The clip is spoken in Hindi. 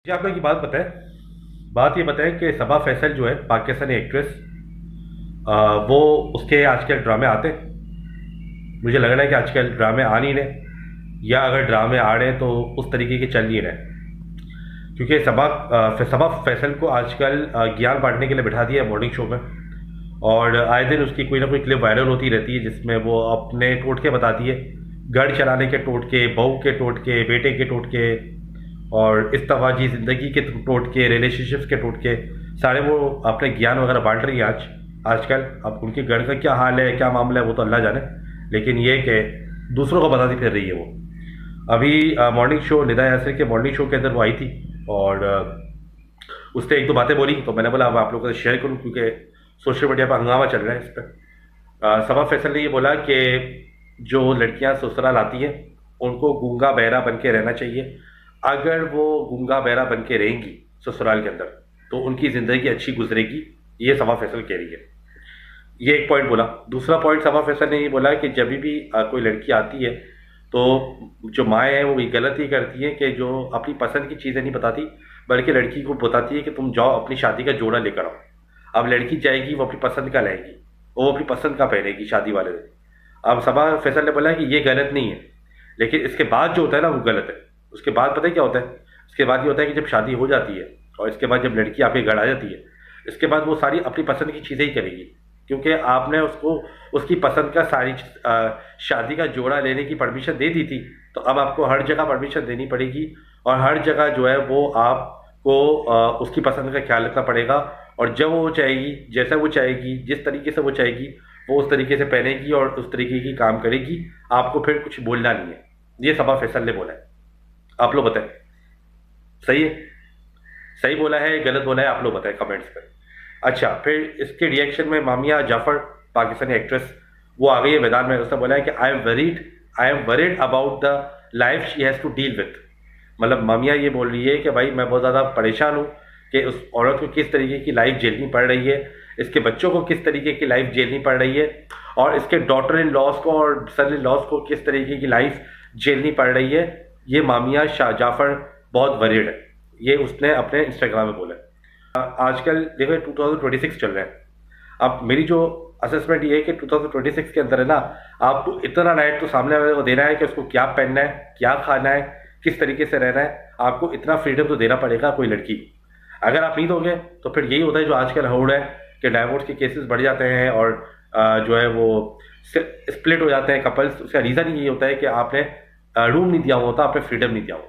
जी, आप लोग की बात बताएं। बात ये बताएं कि सबा फैसल जो है पाकिस्तानी एक्ट्रेस, वो उसके आजकल ड्रामे आते हैं। मुझे लग रहा है कि आजकल ड्रामे आ नहीं रहे, या अगर ड्रामे आ रहे हैं तो उस तरीके के चल नहीं रहे। क्योंकि सबा फैसल को आजकल ज्ञान बांटने के लिए बिठा दिया है मॉर्निंग शो में, और आए दिन उसकी कोई ना कोई क्लिप वायरल होती रहती है जिसमें वो अपने टोटके बताती है। घर चलाने के टोटके, बहू के टोटके, बेटे के टोटके, और इस्तवाजी ज़िंदगी के टोटके, रिलेशनशिप्स के टोटके, सारे वो अपने ज्ञान वगैरह बांट रही है आजकल। अब उनके घर का क्या हाल है, क्या मामला है, वो तो अल्लाह जाने। लेकिन ये कि दूसरों को बताती फिर रही है वो। अभी मॉर्निंग शो, निदा यासर के मॉर्निंग शो के अंदर वो आई थी, और उसने एक दो बातें बोली, तो मैंने बोला अब आप लोगों से शेयर करूं, क्योंकि सोशल मीडिया पर हंगामा चल रहा है इस पर। सबा फैसल ने ये बोला कि जो लड़कियां ससुराल आती हैं उनको गूंगा बहरा बन के रहना चाहिए। अगर वो गूंगा बहरा बन के रहेंगी ससुराल के अंदर तो उनकी ज़िंदगी अच्छी गुजरेगी, ये सबा फैसल कह रही है। ये एक पॉइंट बोला। दूसरा पॉइंट सबा फैसल ने ये बोला कि जब भी कोई लड़की आती है तो जो माएँ हैं वो ये गलत ही करती हैं कि जो अपनी पसंद की चीज़ें नहीं बताती, बल्कि लड़की को बताती है कि तुम जाओ अपनी शादी का जोड़ा लेकर आओ। अब लड़की जाएगी, वो अपनी पसंद का लाएगी, वो अपनी पसंद का पहनेगी शादी वाले दिन। अब सबा फैसल ने बोला कि ये गलत नहीं है, लेकिन इसके बाद जो होता है ना वो गलत है। उसके बाद पता है क्या होता है? उसके बाद ये होता है कि जब शादी हो जाती है और इसके बाद जब लड़की आपके घर आ जाती है, इसके बाद वो सारी अपनी पसंद की चीज़ें ही करेगी, क्योंकि आपने उसको उसकी पसंद का सारी शादी का जोड़ा लेने की परमिशन दे दी थी। तो अब आपको हर जगह परमिशन देनी पड़ेगी, और हर जगह जो है वो आपको उसकी पसंद का ख्याल रखना पड़ेगा। और जब वो चाहेगी, जैसा वो चाहेगी, जिस तरीके से वो चाहेगी, वो उस तरीके से पहनेगी और उस तरीके की काम करेगी। आपको फिर कुछ बोलना नहीं है। ये सबा फैसल ने बोला है। आप लोग बताएं, सही है? सही बोला है, गलत बोला है? आप लोग बताएं कमेंट्स पर। अच्छा, फिर इसके रिएक्शन में मामिया जाफर, पाकिस्तानी एक्ट्रेस, वो आ गई है मैदान में। उसने बोला है कि I am worried about the life she has to deal with. मतलब मामिया ये बोल रही है कि भाई मैं बहुत ज़्यादा परेशान हूँ कि उस औरत को किस तरीके की लाइफ झेलनी पड़ रही है, इसके बच्चों को किस तरीके की लाइफ झेलनी पड़ रही है, और इसके डॉटर इन लॉज को और सन इन लॉज को किस तरीके की लाइफ झेलनी पड़ रही है। ये मामिया शाह जाफर बहुत वरीड है। ये उसने अपने इंस्टाग्राम में बोला है। आजकल देखो 2026 चल रहा है। अब मेरी जो असेसमेंट ये है कि 2026 के अंदर है ना, आपको इतना राइट तो सामने वाले को देना है कि उसको क्या पहनना है, क्या खाना है, किस तरीके से रहना है। आपको इतना फ्रीडम तो देना पड़ेगा कोई लड़की को। अगर आप नहीं दोगे तो फिर यही होता है जो आजकल हो रहा है कि डाइवोर्स के केसेस बढ़ जाते हैं, और जो है वो स्प्लिट हो जाते हैं कपल्स। उसका रीज़न यही होता है कि आपने रूम नहीं दिया हुआ होता, आपने फ्रीडम नहीं दिया हुआ।